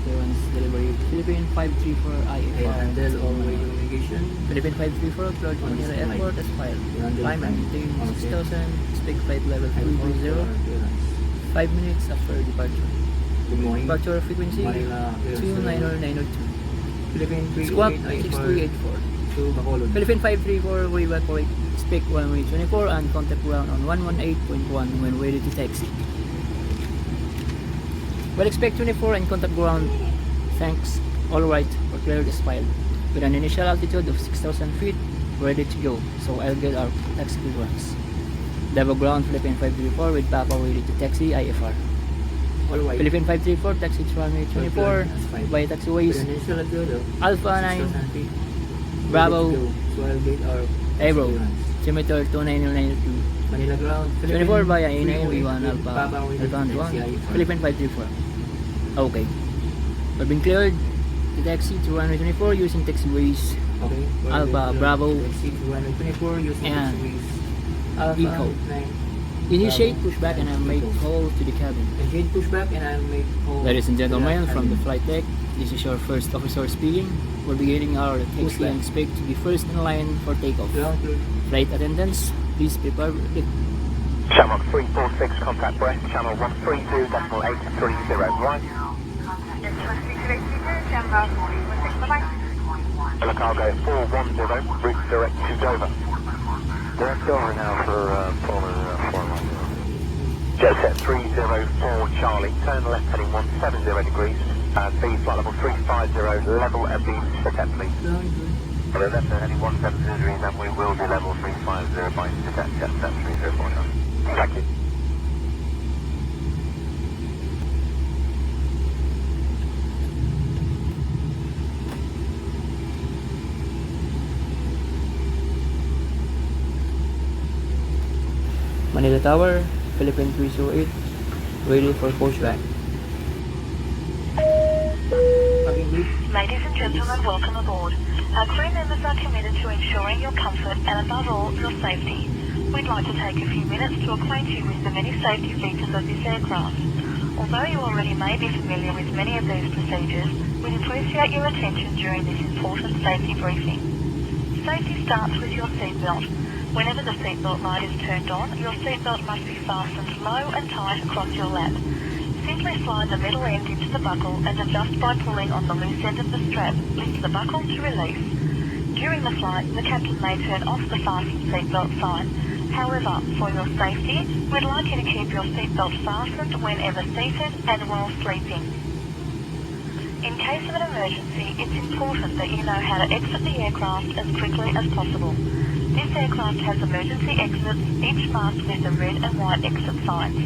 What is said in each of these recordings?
clearance delivery. Philippine 534 IFR. Handle all way navigation. Philippine 534 cleared from Manila Airport as filed. Climb and maintain 6000, speak flight level 330, 5 minutes after departure. Good morning. Departure frequency Manila, 290-902. Philippine Squawk 328 6384. to Bacolod. Philippine 534 way 148, speak 1-way-24 and contact ground on 118.1 when ready to taxi. Well, expect 24 and contact ground. Thanks. All right, or cleared as filed. With an initial altitude of 6,000 feet, ready to go. So I'll get our taxi clearance. Level ground Philippine 534 with Papa ready to taxi IFR. All right. Philippine 534 taxi to runway 24 by taxiways With an initial altitude of Alpha 9 6,000 feet. Bravo So I'll get our Aero clearance. Altimeter 29092 Manila ground. 24 via Philippine NAIA V1 with Alpha Papa with Alpha taxi 1 IFR. Philippine 534. Okay, we've been cleared to taxi to runway 24 using taxiways Okay. Alpha Bravo Exit 124 using and taxiways. Alpha Eco. 9. Initiate Bravo, pushback and and make Eco. call to the cabin. Initiate pushback and I'll make call. Ladies and to gentlemen, the from the cabin. flight deck, this is your first officer speaking. We're beginning our taxi Pushback. and expect to be first in line for takeoff. Ground clear. Flight attendants, please prepare. Channel 346, contact Brest, channel 132.830, right. Cargo 410, route direct to Dover. Direct Dover now for Pullman 410. Jet set 304 Charlie, turn left heading 170 degrees, B flight level 350, level at the set please. Ground clear. Left heading 170 degrees and we will be level 350 by jet set 304 Charlie. Thank you. Manila Tower, Philippine 308, ready for pushback. Ladies and gentlemen, welcome aboard. Our crew members are committed to ensuring your comfort and above all, your safety. We'd like to take a few minutes to acquaint you with the many safety features of this aircraft. Although you already may be familiar with many of these procedures, we'd appreciate your attention during this important safety briefing. Safety starts with your seatbelt. Whenever the seatbelt light is turned on, your seatbelt must be fastened low and tight across your lap. Simply slide the middle end into the buckle and adjust by pulling on the loose end of the strap. Lift the buckle to release. During the flight, the captain may turn off the fasten seatbelt sign. However, for your safety, we'd like you to keep your seatbelt fastened whenever seated and while sleeping. In case of an emergency, it's important that you know how to exit the aircraft as quickly as possible. This aircraft has emergency exits, each marked with the red and white exit signs.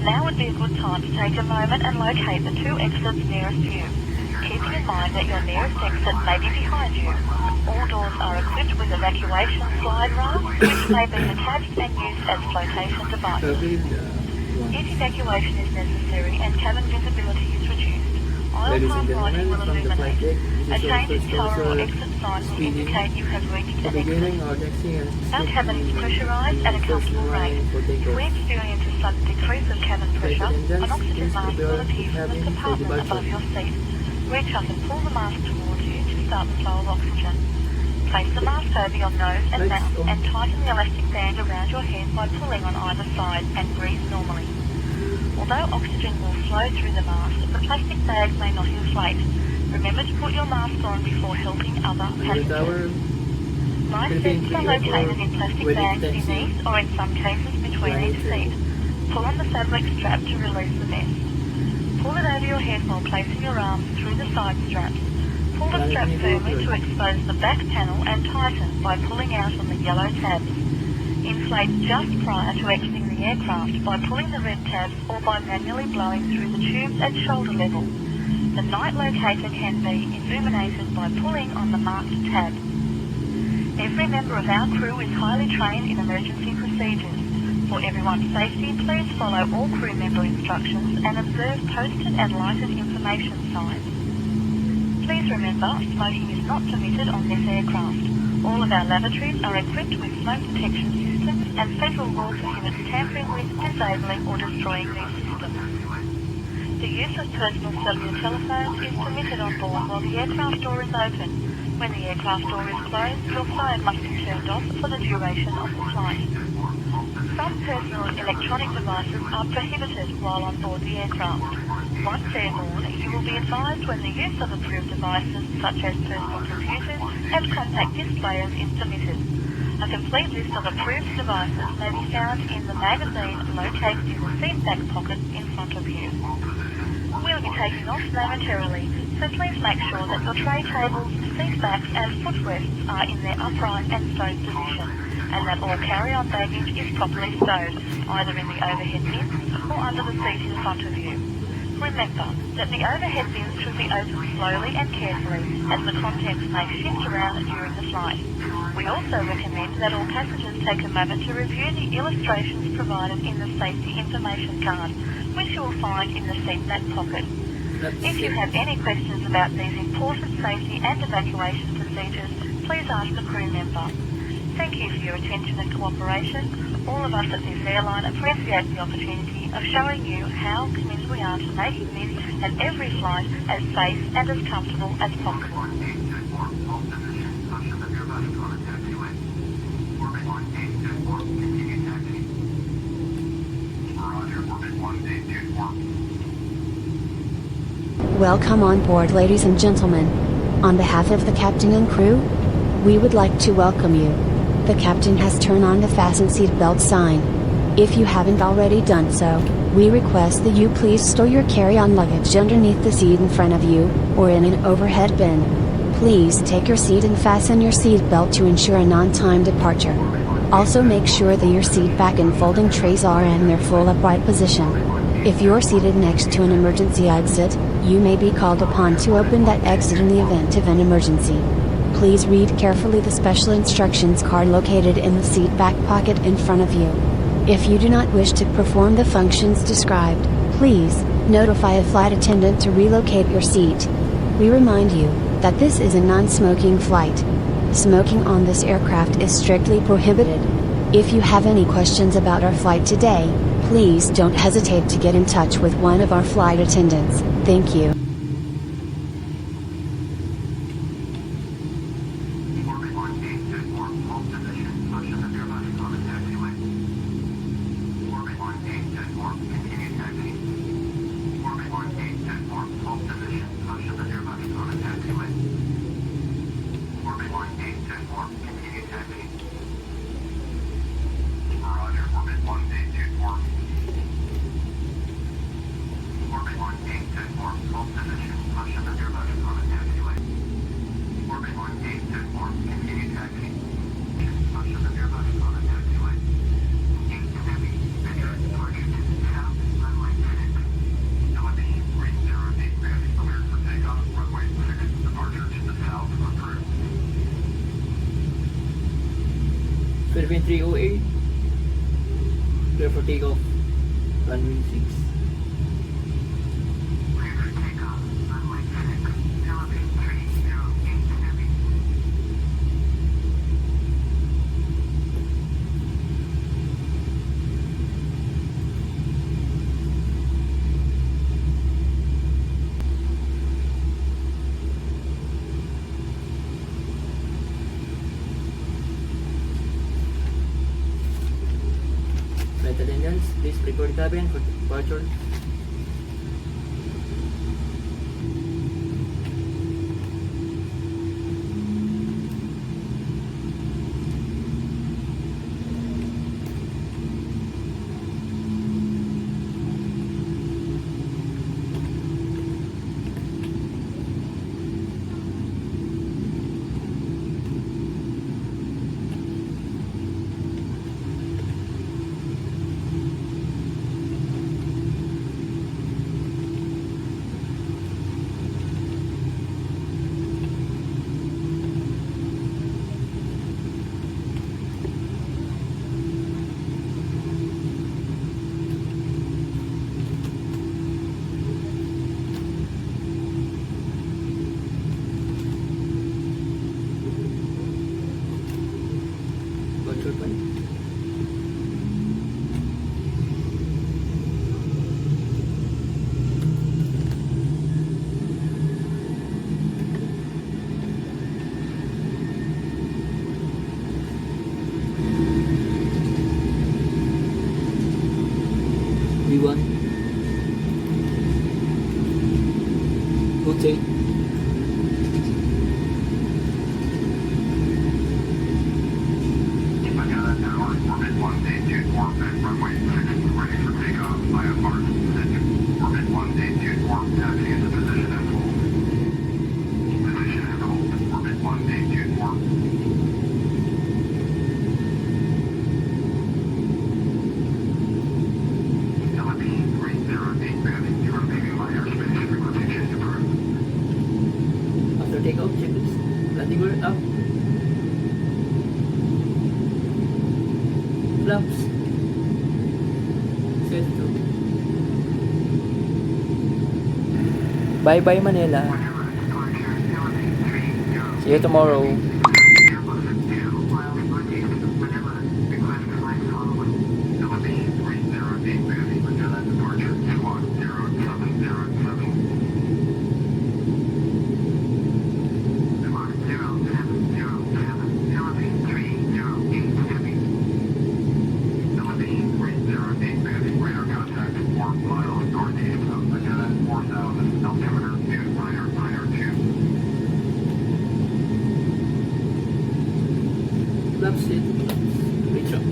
Now would be a good time to take a moment and locate the two exits nearest you, keeping in mind that your nearest exit may be behind you. All doors are equipped with evacuation slide rafts, which may be attached and used as flotation devices. If evacuation is necessary and cabin visibility is reduced, aisle path lighting will illuminate. A change in colour or exit sign will indicate you have reached an exit. Our cabin is pressurised at a comfortable rate. If we experience a sudden decrease of cabin pressure, an oxygen mask will appear from the compartment above your seat. Reach up and pull the mask towards you to start the flow of oxygen. Place the mask over your nose and mouth and tighten the elastic band around your head by pulling on either side and breathe normally. Although oxygen will flow through the mask, the plastic bag may not inflate. Remember to put your mask on before helping other passengers. Life vests are located in plastic bags beneath or in some cases between each seat. Pull on the fabric strap to release the vest. Pull it over your head while placing your arms through the side straps. Pull the strap firmly to expose the back panel and tighten by pulling out on the yellow tabs. Inflate just prior to exiting the aircraft by pulling the red tabs or by manually blowing through the tubes at shoulder level. The night locator can be illuminated by pulling on the marked tab. Every member of our crew is highly trained in emergency procedures. For everyone's safety, please follow all crew member instructions and observe posted and lighted information signs. Please remember, smoking is not permitted on this aircraft. All of our lavatories are equipped with smoke detection systems and federal law prohibits tampering with, disabling or destroying these systems. The use of personal cellular telephones is permitted on board while the aircraft door is open. When the aircraft door is closed, your phone must be turned off for the duration of the flight. Some personal electronic devices are prohibited while on board the aircraft. Once airborne, you will be advised when the use of approved devices such as personal computers and compact displayers is permitted. A complete list of approved devices may be found in the magazine located in the seat back pocket in front of you. We'll be taking off momentarily, so please make sure that your tray tables, seat backs and footrests are in their upright and stowed position, and that all carry-on baggage is properly stowed, either in the overhead bins or under the seat in front of you. Remember that the overhead bins should be opened slowly and carefully, as the contents may shift around during the flight. We also recommend that all passengers take a moment to review the illustrations provided in the safety information card, which you will find in the seat back pocket. If you have any questions about these important safety and evacuation procedures, please ask the crew member. Thank you for your attention and cooperation. All of us at this airline appreciate the opportunity of showing you how committed we are to making this and every flight as safe and as comfortable as possible. Welcome on board, ladies and gentlemen. On behalf of the captain and crew, we would like to welcome you. The captain has turned on the fasten seatbelt sign. If you haven't already done so, we request that you please store your carry-on luggage underneath the seat in front of you, or in an overhead bin. Please take your seat and fasten your seatbelt to ensure an on-time departure. Also make sure that your seat back and folding trays are in their full upright position. If you're seated next to an emergency exit, you may be called upon to open that exit in the event of an emergency. Please read carefully the special instructions card located in the seat back pocket in front of you. If you do not wish to perform the functions described, please notify a flight attendant to relocate your seat. We remind you that this is a non-smoking flight. Smoking on this aircraft is strictly prohibited. If you have any questions about our flight today, please don't hesitate to get in touch with one of our flight attendants. Thank you. Philippine 308, clear for takeoff, runway 6. Flight attendants, please prepare the cabin for departure. 1. Rotate. Orbit 1, day 2, orbit runway 6, ready for takeoff, IFR, orbit 1, day 2, orbit taxi into position and hold. Position and hold, orbit 1, day 2, orbit. Philippine 308, banding, your PVI airspace, rotation approved. After takeoff, check this. Landing gear up. Flaps. Set to. Bye bye Manila. See you tomorrow. Flaps set. Reach up.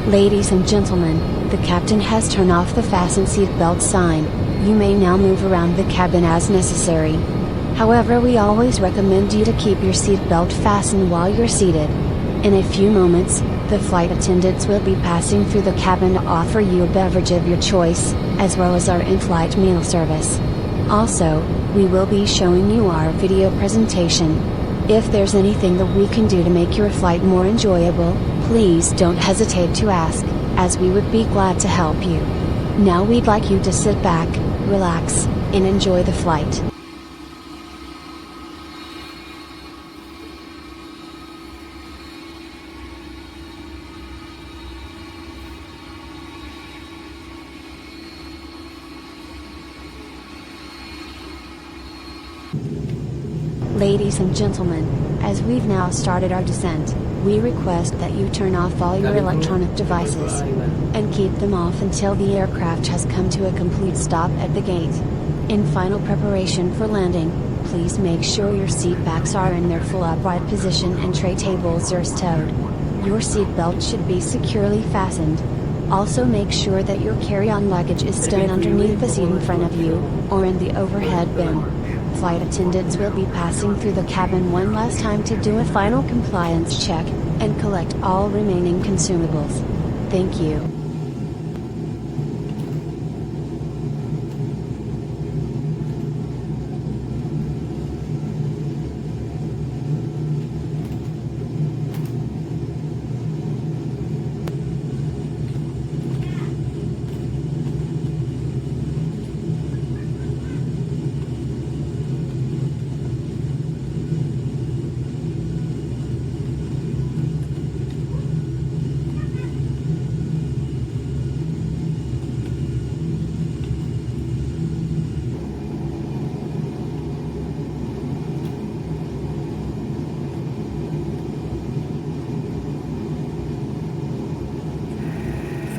Ladies and gentlemen, the captain has turned off the fasten seatbelt sign. You may now move around the cabin as necessary. However, we always recommend you to keep your seatbelt fastened while you're seated. In a few moments, the flight attendants will be passing through the cabin to offer you a beverage of your choice, as well as our in-flight meal service. Also, we will be showing you our video presentation. If there's anything that we can do to make your flight more enjoyable, please don't hesitate to ask, as we would be glad to help you. Now we'd like you to sit back, relax, and enjoy the flight. Ladies and gentlemen, as we've now started our descent, we request that you turn off all your electronic devices and keep them off until the aircraft has come to a complete stop at the gate. In final preparation for landing, please make sure your seat backs are in their full upright position and tray tables are stowed. Your seat belt should be securely fastened. Also make sure that your carry-on luggage is stowed underneath the seat in front of you, or in the overhead bin. Flight attendants will be passing through the cabin one last time to do a final compliance check, and collect all remaining consumables. Thank you.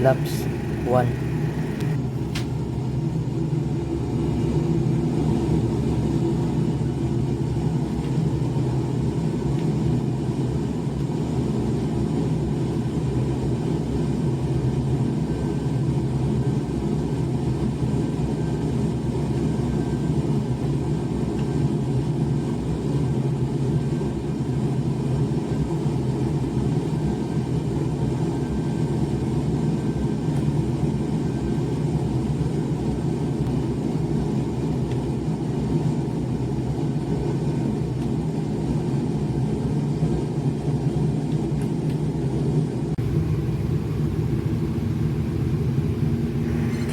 Flaps 1.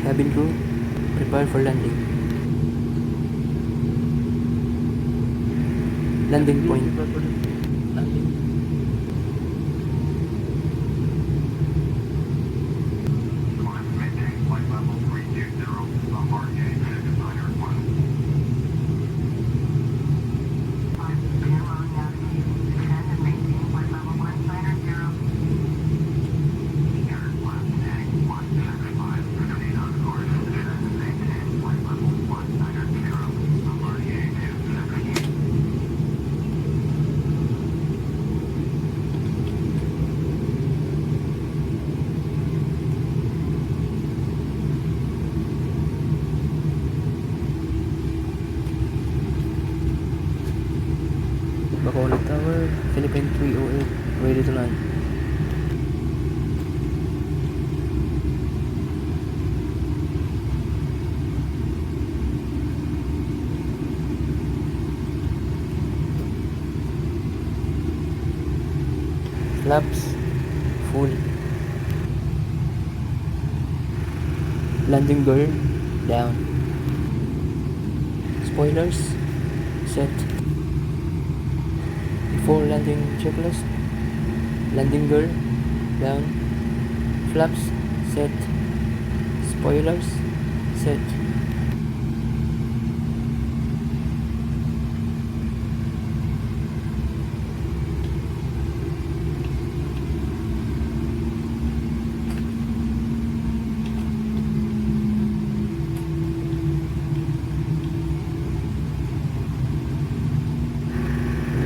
Cabin crew, prepare for landing. Landing point. Landing. Bacolod Tower, Philippine 308, ready to land. Flaps full. Landing gear down. Spoilers set. Before landing checklist. Landing gear down. Flaps set. Spoilers set.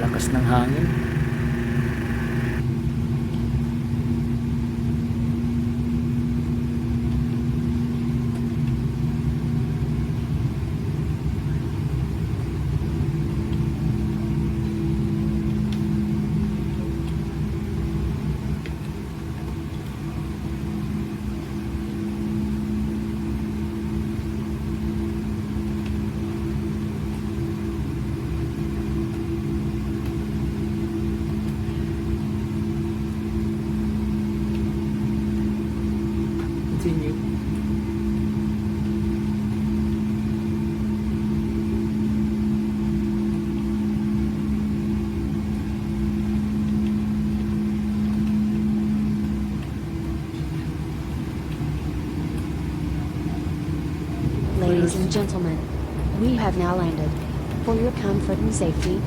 Lakas ng hangin. Continue. Ladies and gentlemen, we have now landed. For your comfort and safety,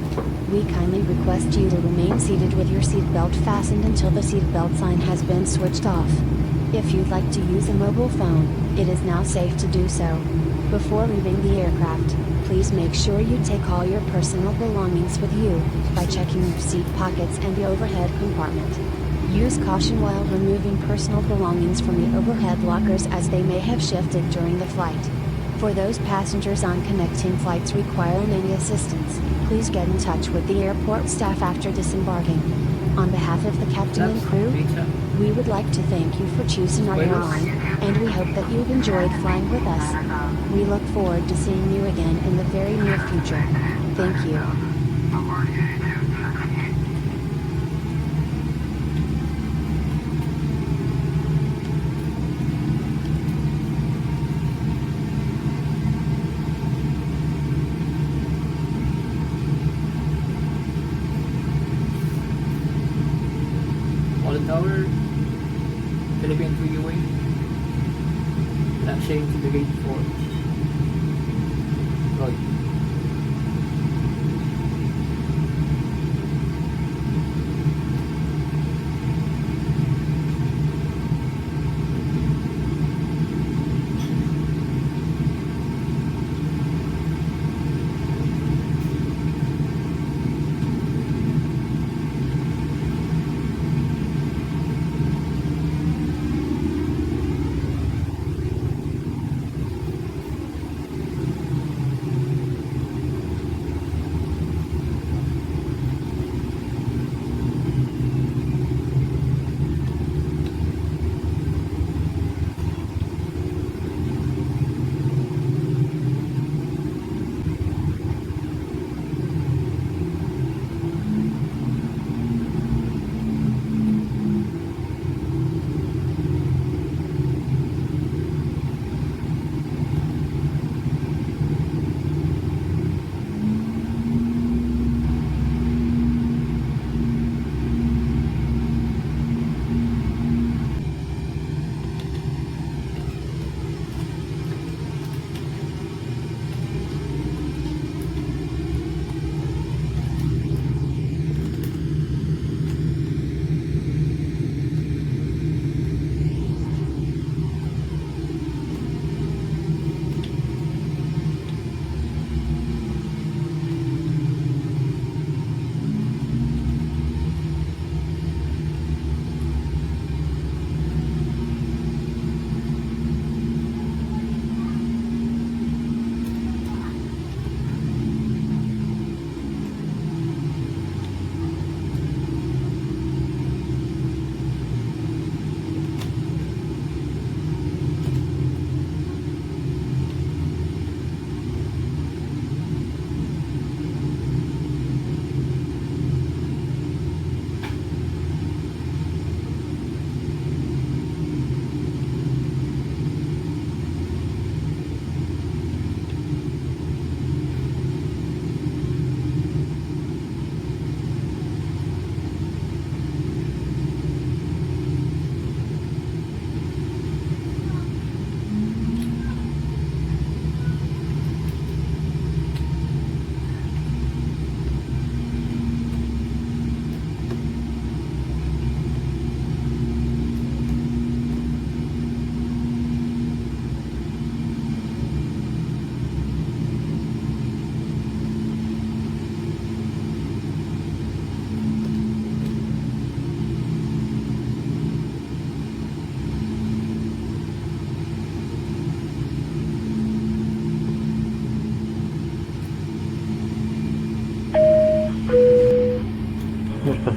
we kindly request you to remain seated with your seatbelt fastened until the seatbelt sign has been switched off. If you'd like to use a mobile phone, it is now safe to do so. Before leaving the aircraft, please make sure you take all your personal belongings with you, by checking your seat pockets and the overhead compartment. Use caution while removing personal belongings from the overhead lockers as they may have shifted during the flight. For those passengers on connecting flights requiring any assistance, please get in touch with the airport staff after disembarking. On behalf of the captain and crew, we would like to thank you for choosing our airline, and we hope that you've enjoyed flying with us. We look forward to seeing you again in the very near future. Thank you. Bacolod Tower, Philippine 308, launching to the gate 4. Roy.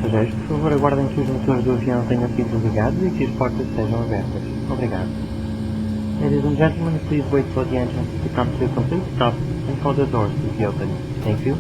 passageiros, por favor aguardem que os motores do avião tenham sido desligados e que as portas estejam abertas. Obrigado. Ladies and gentlemen, please wait for the engine to come to a complete stop and for the doors to be opened. Thank you.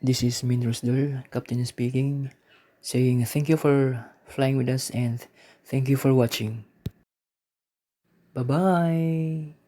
This is Min Rosdor, Captain speaking, saying thank you for flying with us and thank you for watching. Bye-bye!